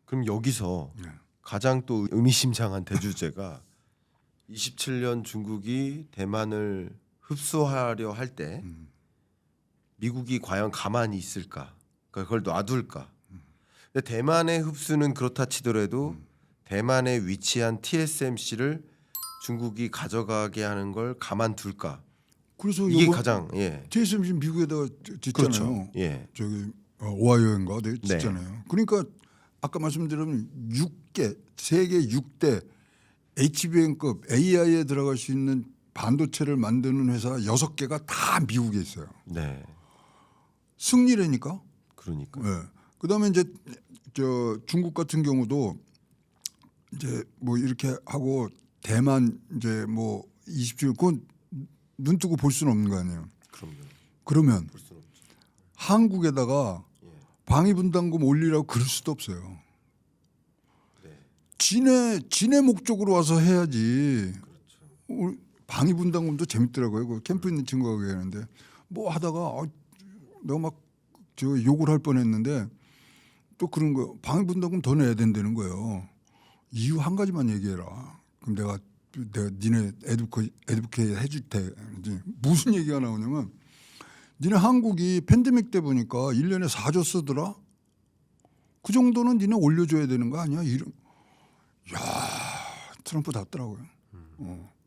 그럼 여기서 네. 가장 또 의미심장한 대주제가 27년 중국이 대만을 흡수하려 할 때 미국이 과연 가만히 있을까? 그러니까 그걸 놔둘까? 근데 대만의 흡수는 그렇다 치더라도 대만에 위치한 TSMC를 중국이 가져가게 하는 걸 가만둘까? 그래서 이게 요번 가장 TSMC 미국에다가 짓잖아요. 그렇죠. 저기 오하이오인가 짓잖아요. 그러니까 아까 말씀드린 6개 세계 6대 HBM급 AI에 들어갈 수 있는 반도체를 만드는 회사 6개가 다 미국에 있어요. 네. 승리라니까. 그러니까. 네. 그다음에 이제 저 중국 같은 경우도 이제 뭐 이렇게 하고 대만 이제 뭐 27 그건 눈 뜨고 볼 수는 없는 거 아니에요. 그럼요. 그러면 볼 수는 없죠. 한국에다가 방위분담금 올리라고 그럴 수도 없어요. 네. 진의 목적으로 와서 해야지. 그렇죠. 방위분담금도 재밌더라고요. 그 캠프 있는 친구가 얘기하는데 뭐 하다가 내가 막 저 욕을 할 뻔했는데 또 그런 거 방위분담금 더 내야 된다는 거예요. 이유 한 가지만 얘기해라. 그럼 내가 니네 에듀케이트 해줄 테 무슨 얘기가 나오냐면 니네 한국이 팬데믹 때 보니까 1년에 4조 쓰더라. 그 정도는 니네 올려줘야 되는 거 아니야? 야 트럼프 닿더라고요.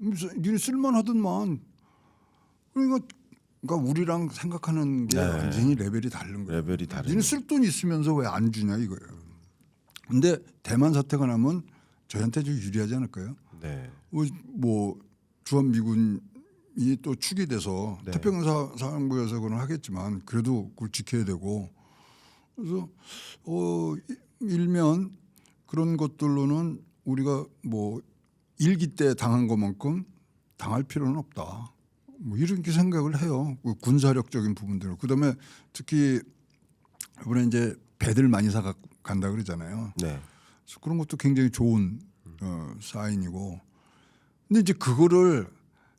니네 쓸만하더만. 그러니까 우리랑 생각하는 게 완전히 레벨이 다른 거예요. 레벨이 다른. 니네 쓸 돈 있으면서 왜 안 주냐 이거예요. 근데 대만 사태가 나면 저희한테 좀 유리하지 않을까요? 네. 뭐 주한미군이 또 축이 돼서 네. 태평양 사령부에서 그건 하겠지만 그래도 그걸 지켜야 되고 그래서 일면 그런 것들로는 우리가 뭐 일기 때 당한 것만큼 당할 필요는 없다. 뭐 이렇게 생각을 해요. 그 군사력적인 부분들. 그다음에 특히 이번에 이제 배들 많이 사 간다 그러잖아요. 네. 그래서 그런 것도 굉장히 좋은 사인이고. 근데 이제 그거를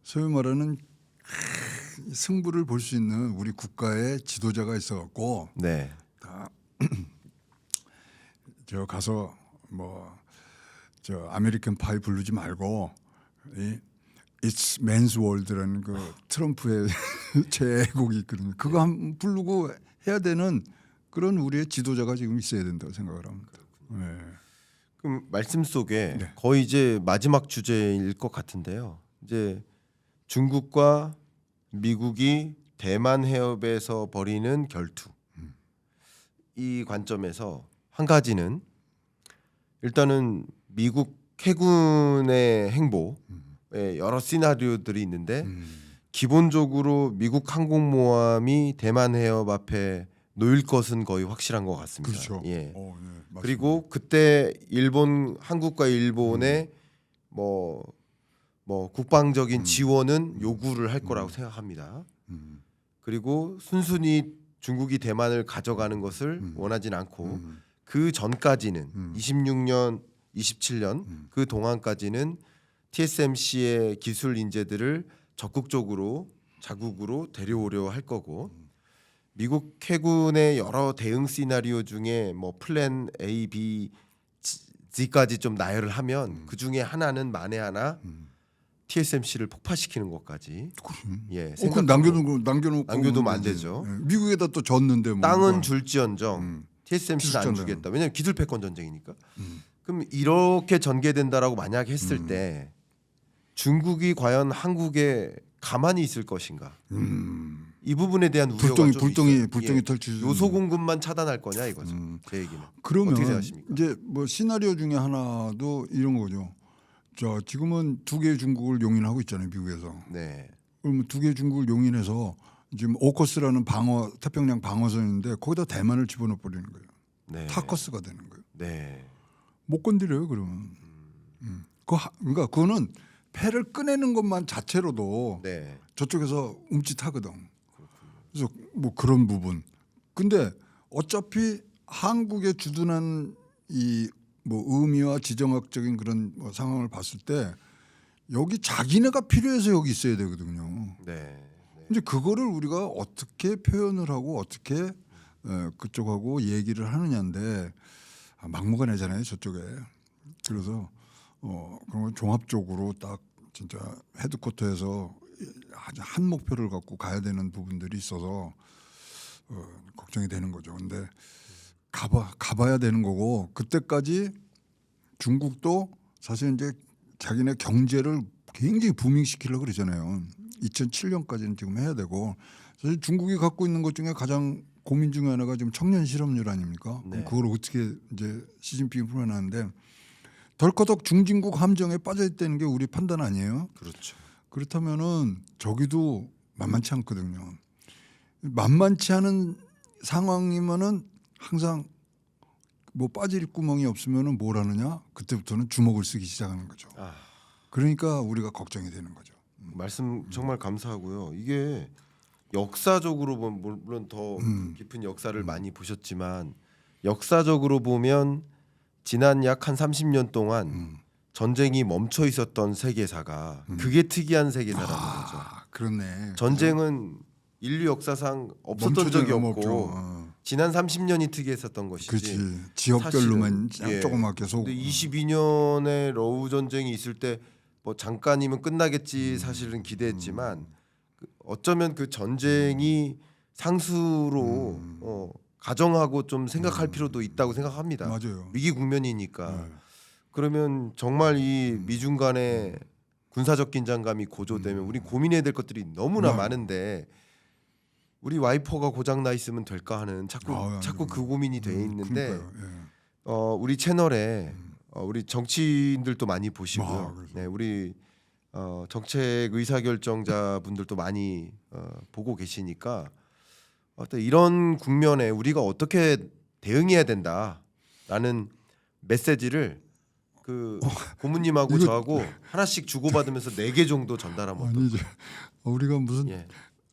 소위 말하는 승부를 볼 수 있는 우리 국가의 지도자가 있어갖고 네. 다 저 가서 뭐 저 아메리칸 파이 부르지 말고 It's Man's World라는 그 트럼프의 제곡이 있거든요. 그거 한 부르고 해야 되는 그런 우리의 지도자가 지금 있어야 된다고 생각을 합니다. 네. 그럼 말씀 속에 네. 거의 이제 마지막 주제일 것 같은데요. 이제 중국과 미국이 대만 해협에서 벌이는 결투. 이 관점에서 한 가지는 일단은 미국 해군의 행보에 여러 시나리오들이 있는데 기본적으로 미국 항공모함이 대만 해협 앞에 놓일 것은 거의 확실한 것 같습니다. 그렇죠. 예. 네, 맞습니다. 그리고 그때 한국과 일본의 뭐 국방적인 지원은 요구를 할 거라고 생각합니다. 그리고 순순히 중국이 대만을 가져가는 것을 원하진 않고 그 전까지는 26년, 27년 그 동안까지는 TSMC의 기술 인재들을 적극적으로 자국으로 데려오려 할 거고 미국 해군의 여러 대응 시나리오 중에 뭐 플랜 A, B, Z까지 좀 나열을 하면 그 중에 하나는 만에 하나 TSMC를 폭파시키는 것까지 예, 그럼 남겨두면 안 되죠. 미국에다 또 졌는데 뭐 땅은 누가. 줄지언정 TSMC는 안 기술전쟁. 주겠다. 왜냐하면 기술 패권 전쟁이니까. 그럼 이렇게 전개된다라고 만약 했을 때 중국이 과연 한국에 가만히 있을 것인가? 이 부분에 대한 우려가 좀 있어요. 불똥이 털치. 요소 공급만 차단할 거냐 이거죠. 제 얘기는. 그러면 어떻게 생각하십니까? 이제 뭐 시나리오 중에 하나도 이런 거죠. 자 지금은 2개의 중국을 용인하고 있잖아요 미국에서. 네. 그러면 2개의 중국을 용인해서 지금 오커스라는 태평양 방어선인데 거기다 대만을 집어넣어 버리는 거예요. 네. 타커스가 되는 거예요. 네. 못 건드려요 그러면. 그러니까 그거는 패를 꺼내는 것만 자체로도 네. 저쪽에서 움찔하거든. 그래서 뭐 그런 부분. 근데 어차피 한국의 주둔한 이 뭐 의미와 지정학적인 그런 뭐 상황을 봤을 때 여기 자기네가 필요해서 여기 있어야 되거든요. 네. 이제 그거를 우리가 어떻게 표현을 하고 어떻게 그쪽하고 얘기를 하느냐인데 막무가내잖아요 저쪽에. 그래서 그런 걸 종합적으로 딱 진짜 헤드쿼터에서 아주 한 목표를 갖고 가야 되는 부분들이 있어서 걱정이 되는 거죠. 근데 가봐야 되는 거고 그때까지 중국도 사실 이제 자기네 경제를 굉장히 부밍시키려고 그러잖아요. 2007년까지는 지금 해야 되고 사실 중국이 갖고 있는 것 중에 가장 고민 중에 하나가 지금 청년 실업률 아닙니까? 네. 그럼 그걸 어떻게 이제 시진핑이 풀어내는데 덜커덕 중진국 함정에 빠져 있다는 게 우리 판단 아니에요? 그렇죠. 그렇다면은 저기도 만만치 않거든요. 만만치 않은 상황이면은 항상 뭐 빠질 구멍이 없으면은 뭘 하느냐? 그때부터는 주먹을 쓰기 시작하는 거죠. 아, 그러니까 우리가 걱정이 되는 거죠. 말씀 정말 감사하고요. 이게 역사적으로 보면 물론 더 깊은 역사를 많이 보셨지만 역사적으로 보면 지난 약 한 30년 동안 전쟁이 멈춰 있었던 세계사가 그게 특이한 세계사라는 거죠. 그렇네. 전쟁은 인류 역사상 없었던 멈춰진 적이 건 없고 없죠. 지난 30년이 특이했었던 것이지. 그렇지. 지역별로만 사실은, 예. 조그맣게 속. 근데 22년에 러우 전쟁이 있을 때 뭐 잠깐이면 끝나겠지 사실은 기대했지만 어쩌면 그 전쟁이 상수로 가정하고 좀 생각할 필요도 있다고 생각합니다. 맞아요. 위기 국면이니까. 네. 그러면 정말 이 미중 간의 군사적 긴장감이 고조되면 우리 고민해야 될 것들이 너무나 네. 많은데 우리 와이퍼가 고장 나 있으면 될까 하는 자꾸 아유, 그 고민이 돼 있는데 그러니까요. 예. 우리 채널에 우리 정치인들도 많이 보시고요. 그래서. 네, 우리 정책 의사결정자 분들도 많이 보고 계시니까 어떤 이런 국면에 우리가 어떻게 대응해야 된다라는 메시지를 그 고모님하고 이거- 저하고 하나씩 주고받으면서 4개 정도 전달하면 아니죠. 우리가 무슨 예.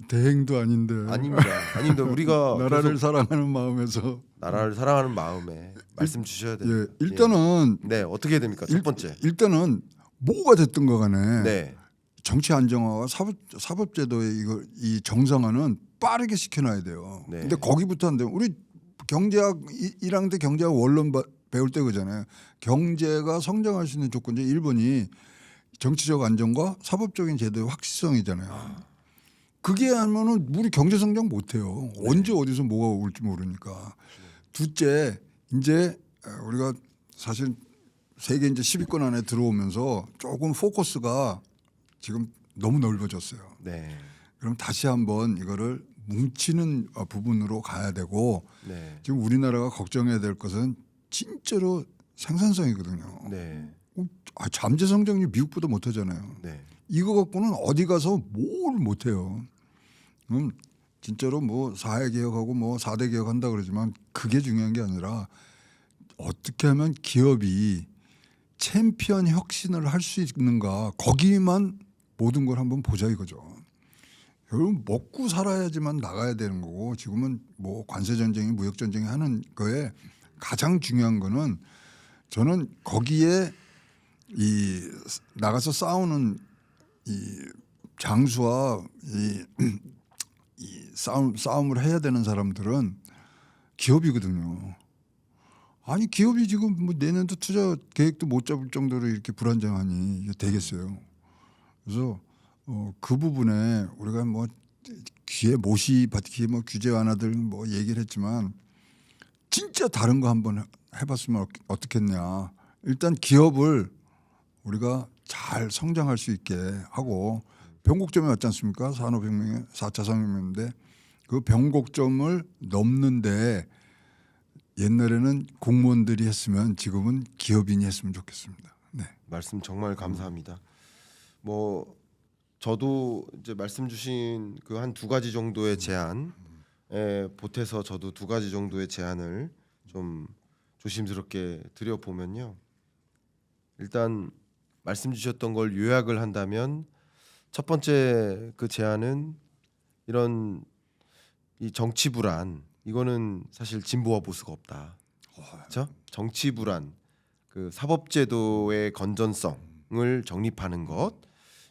대행도 아닌데. 아닙니다. 아닙니다. 우리가 나라를 계속 사랑하는 마음에서. 나라를 사랑하는 마음에 말씀 주셔야 돼요. 예, 일단은 네, 어떻게 해야 됩니까? 첫 번째. 일단은 뭐가 됐든 간에 네. 정치 안정화와 사법제도의 이 정상화는 빠르게 시켜놔야 돼요. 네. 근데 거기부터 안 되면 우리 경제학 1학년 때 경제학 원론 배울 때 그잖아요. 경제가 성장할 수 있는 조건이 1번이 정치적 안정과 사법적인 제도의 확실성이잖아요. 그게 하면은 우리 경제 성장 못 해요. 언제 어디서 뭐가 올지 모르니까. 둘째, 이제 우리가 사실 세계 이제 10위권 안에 들어오면서 조금 포커스가 지금 너무 넓어졌어요. 네. 그럼 다시 한번 이거를 뭉치는 부분으로 가야 되고 네. 지금 우리나라가 걱정해야 될 것은 진짜로 생산성이거든요. 네. 잠재 성장률 미국보다 못하잖아요. 네. 이거 갖고는 어디 가서 뭘 못해요. 진짜로 뭐 4회 개혁하고 뭐 4대 개혁한다 그러지만 그게 중요한 게 아니라 어떻게 하면 기업이 챔피언 혁신을 할 수 있는가 거기만 모든 걸 한번 보자 이거죠. 결국 먹고 살아야지만 나가야 되는 거고 지금은 뭐 관세 전쟁이 무역 전쟁이 하는 거에 가장 중요한 거는 저는 거기에 이 나가서 싸우는 이 장수와 이 싸움을 해야 되는 사람들은 기업이거든요. 아니 기업이 지금 뭐 내년도 투자 계획도 못 잡을 정도로 이렇게 불안정하니 이게 되겠어요. 그래서 그 부분에 우리가 뭐 귀에 못이 박히게 뭐 규제 완화들 뭐 얘기를 했지만 진짜 다른 거 한번 해봤으면 어떻겠냐. 일단 기업을 우리가 잘 성장할 수 있게 하고 변곡점이 왔지 않습니까? 산업혁명의 4차 산업혁명인데 그 변곡점을 넘는데 옛날에는 공무원들이 했으면 지금은 기업인이 했으면 좋겠습니다. 네. 말씀 정말 감사합니다. 뭐 저도 이제 말씀 주신 그 한 2가지 정도의 제안에 보태서 저도 2가지 정도의 제안을 좀 조심스럽게 드려 보면요. 일단 말씀 주셨던 걸 요약을 한다면 첫 번째 그 제안은 이런 이 정치 불안 이거는 사실 진보와 보수가 없다. 그렇죠? 정치 불안, 그 사법제도의 건전성을 정립하는 것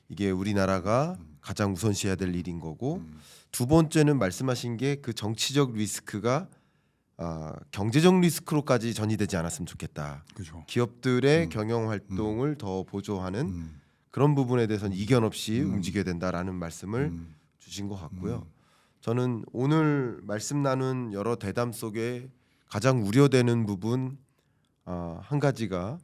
이게 우리나라가 가장 우선시해야 될 일인 거고 두 번째는 말씀하신 게 그 정치적 리스크가 경제적 리스크로까지 전이되지 않았으면 좋겠다. 그죠. 기업들의 경영 활동을 더 보조하는 그런 부분에 대해서는 이견 없이 움직여야 된다라는 말씀을 주신 것 같고요. 저는 오늘 말씀 나눈 여러 대담 속에 가장 우려되는 부분 한 가지가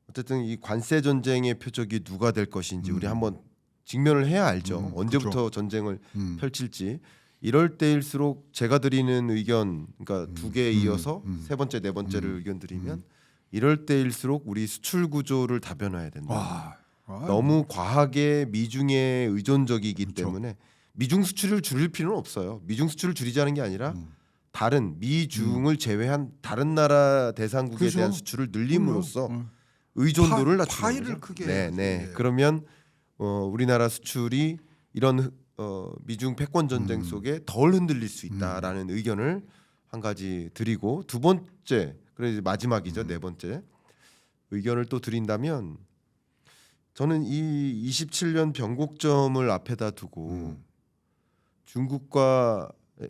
어쨌든 이 관세 전쟁의 표적이 누가 될 것인지 우리 한번 직면을 해야 알죠. 언제부터 그렇죠. 전쟁을 펼칠지. 이럴 때일수록 제가 드리는 의견, 그러니까 두 개에 이어서 세 번째, 네 번째를 의견 드리면 이럴 때일수록 우리 수출 구조를 다변화해야 된다. 너무 과하게 미중에 의존적이기 그렇죠. 때문에 미중 수출을 줄일 필요는 없어요. 미중 수출을 줄이자는 게 아니라 다른 미중을 제외한 다른 나라 대상국에 그렇죠. 대한 수출을 늘림으로써 그럼요. 의존도를 낮추는 파이를 거죠. 크게 네, 해야지. 네. 예. 그러면 우리나라 수출이 이런 미중 패권 전쟁 속에 덜 흔들릴 수 있다라는 의견을 한 가지 드리고 두 번째, 그래 이제 마지막이죠. 네 번째 의견을 또 드린다면 저는 이 27년 변곡점을 앞에다 두고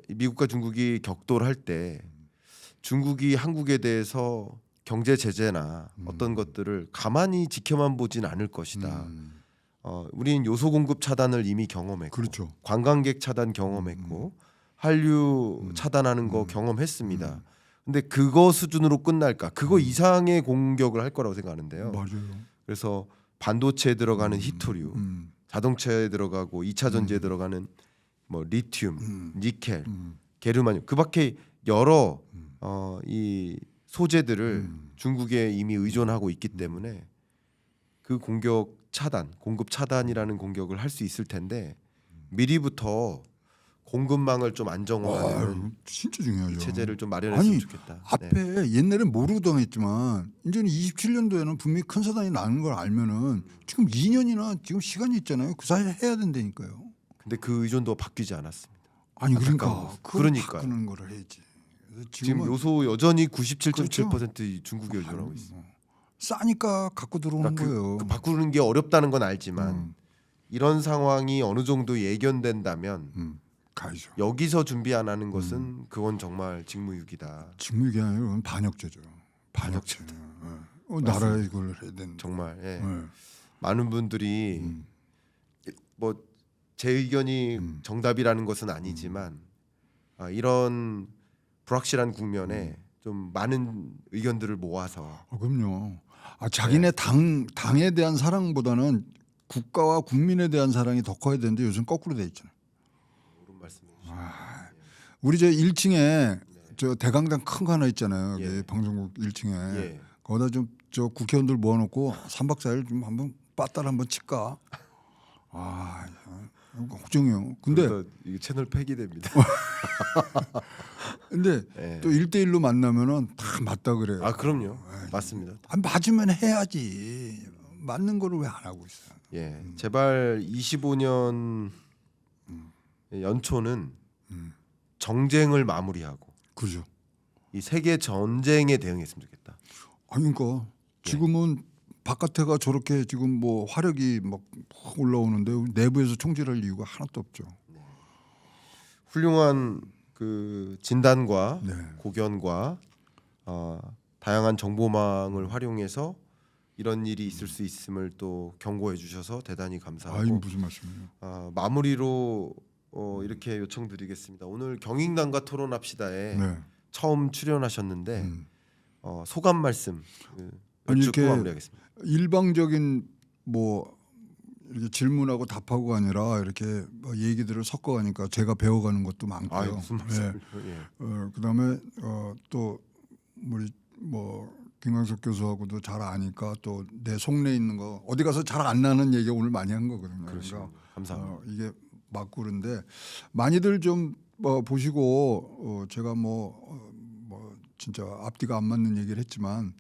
미국과 중국이 격돌할 때 중국이 한국에 대해서 경제 제재나 어떤 것들을 가만히 지켜만 보진 않을 것이다. 우린 요소 공급 차단을 이미 경험했고, 그렇죠. 관광객 차단 경험했고, 한류 차단하는 거 경험했습니다. 근데 그거 수준으로 끝날까? 그거 이상의 공격을 할 거라고 생각하는데요. 맞아요. 그래서 반도체에 들어가는 히토류, 자동차에 들어가고 2차 전지에 들어가는 뭐 리튬, 니켈, 게르마늄, 그밖에 여러 이 소재들을 중국에 이미 의존하고 있기 때문에 그 공격 차단, 공급 차단이라는 공격을 할 수 있을 텐데 미리부터 공급망을 좀 안정화하는 진짜 중요하죠. 체제를 좀 마련했으면 아니, 좋겠다. 앞에 네. 옛날엔 모르고 당했지만 이제는 27년도에는 분명히 큰 사단이 나는 걸 알면은 지금 2년이나 지금 시간이 있잖아요. 그 사이에 해야 된다니까요. 근데 그 의존도가 바뀌지 않았습니다. 아니 안타까운 그러니까 거죠. 그걸 그러니까요. 바꾸는 거를 해야지. 그래서 지금 지금은 요소 여전히 그렇죠. 97.7% 중국에 의존하고 있어요. 싸니까 갖고 들어오는 그러니까 거예요. 그 바꾸는 게 어렵다는 건 알지만 이런 상황이 어느 정도 예견된다면 가야죠. 여기서 준비 안 하는 것은 그건 정말 직무유기다. 직무유기 아니라 그건 반역죄죠. 반역죄. 나라에 이걸 해야 되는. 정말 예. 네. 많은 분들이 뭐 제 의견이 정답이라는 것은 아니지만 이런 불확실한 국면에 좀 많은 의견들을 모아서 그럼요. 자기네 당에 대한 사랑보다는 국가와 국민에 대한 사랑이 더 커야 되는데 요즘 거꾸로 돼 있잖아요. 그런 말씀해 주시죠. 우리 저 1층에 저 대강당 큰 거 하나 있잖아요. 예. 방송국 1층에 예. 거기다 좀 저 국회의원들 모아놓고 3박 4일 좀 한번 빠따를 한번 칠까. 걱정이요. 근데 그러다 이게 채널 폐기됩니다. 예. 또 1대1로 만나면은 다 맞다 그래요. 그럼요. 맞습니다. 맞으면 해야지. 맞는 거를 왜 안 하고 있어요? 예. 제발 25년 연초는 정쟁을 마무리하고 그죠. 이 세계 전쟁에 대응했으면 좋겠다. 그러니까 지금은 바깥에가 저렇게 지금 뭐 화력이 막 올라오는데 내부에서 총질할 이유가 하나도 없죠. 훌륭한 그 진단과 네. 고견과 다양한 정보망을 활용해서 이런 일이 있을 수 있음을 또 경고해 주셔서 대단히 감사하고 무슨 말씀이에요? 마무리로 이렇게 요청드리겠습니다. 오늘 경인당과 토론합시다에 네. 처음 출연하셨는데 소감 말씀 아니, 여쭙고 이렇게 마무리하겠습니다. 일방적인 뭐 이렇게 질문하고 답하고 아니라 이렇게 뭐 얘기들을 섞어가니까 제가 배워가는 것도 많고요. 무슨 말씀을? 예. 그다음에 또 우리 뭐 김광석 교수하고도 잘 아니까 또 내 속내 있는 거 어디 가서 잘 안 나는 얘기 오늘 많이 한 거거든요. 그러시군요. 감사합니다. 이게 맞고 그런데 많이들 좀 보시고 제가 뭐 진짜 앞뒤가 안 맞는 얘기를 했지만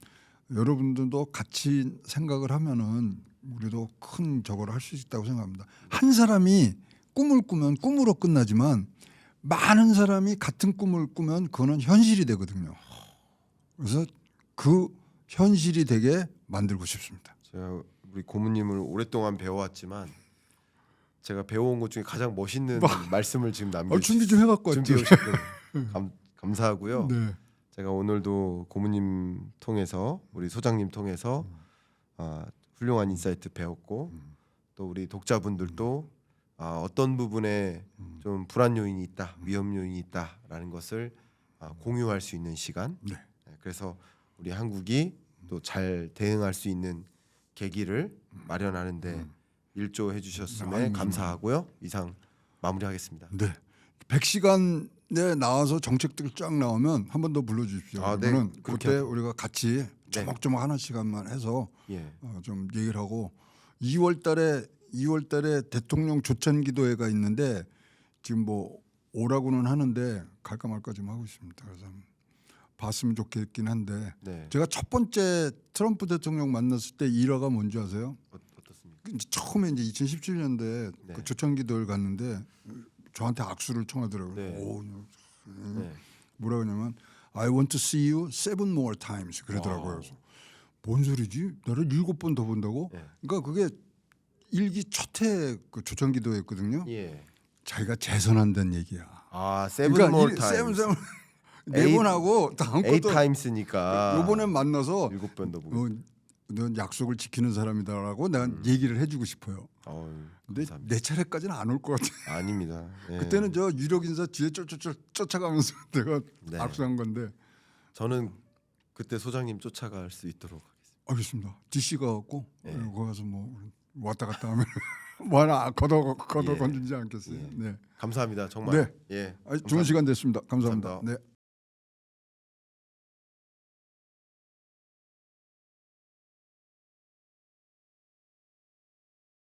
여러분들도 같이 생각을 하면은 우리도 큰 저거를 할 수 있다고 생각합니다. 한 사람이 꿈을 꾸면 꿈으로 끝나지만 많은 사람이 같은 꿈을 꾸면 그거는 현실이 되거든요. 그래서 그 현실이 되게 만들고 싶습니다. 제가 우리 고모님을 오랫동안 배워왔지만 제가 배워온 것 중에 가장 멋있는 말씀을 지금 남겨주셨어요. 준비 좀 해갖고 준비해 왔죠. 오셨고 감사하고요. 네. 제가 오늘도 고모님 통해서 우리 소장님 통해서 훌륭한 인사이트 배웠고 또 우리 독자분들도 어떤 부분에 좀 불안 요인이 있다, 위험 요인이 있다라는 것을 공유할 수 있는 시간. 네. 그래서 우리 한국이 또 잘 대응할 수 있는 계기를 마련하는데 일조해 주셨음에 감사하고요. 이상 마무리하겠습니다. 네. 100시간에 나와서 정책들 쫙 나오면 한 번 더 불러주십시오. 네. 그러면 그렇게 그때 하죠. 우리가 같이 조목조목 하는 시간만 해서 예. 좀 얘기를 하고 2월달에 대통령 조찬기도회가 있는데 지금 뭐 오라고는 하는데 갈까 말까 좀 하고 있습니다. 그래서 봤으면 좋겠긴 한데 네. 제가 첫 번째 트럼프 대통령 만났을 때 일화가 뭔지 아세요? 어떻습니까? 이제 처음에 이제 2017년도에 네. 그 조찬기도회를 갔는데 저한테 악수를 청하더라고요. 네. 오, 네. 뭐라 그러냐면 I want to see you 7 more times 그러더라고요. 그래서 뭔 소리지? 나를 7번 더 본다고? 네. 그러니까 그게 일기 첫해 그 조찬기도였거든요. 예. 자기가 재선한다는 얘기야. seven more times. 네 번 하고 다음 eight 것도 times니까 요번엔 만나서 7번 더 보고. 넌 약속을 지키는 사람이다라고 내가 얘기를 해주고 싶어요. 근데 감사합니다. 내 차례까지는 안 올 것 같아. 아닙니다. 예. 그때는 저 유력 인사 뒤에 쫓아가면서 내가 네. 악수한 건데. 저는 그때 소장님 쫓아갈 수 있도록 하겠습니다. 알겠습니다. DC가 갖고 네. 거기 가서 뭐 왔다 갔다 하면 뭐 하나 걷어 예. 건지지 않겠어요. 예. 네. 감사합니다. 정말. 네. 예. 좋은 시간 됐습니다. 감사합니다. 감사합니다. 네.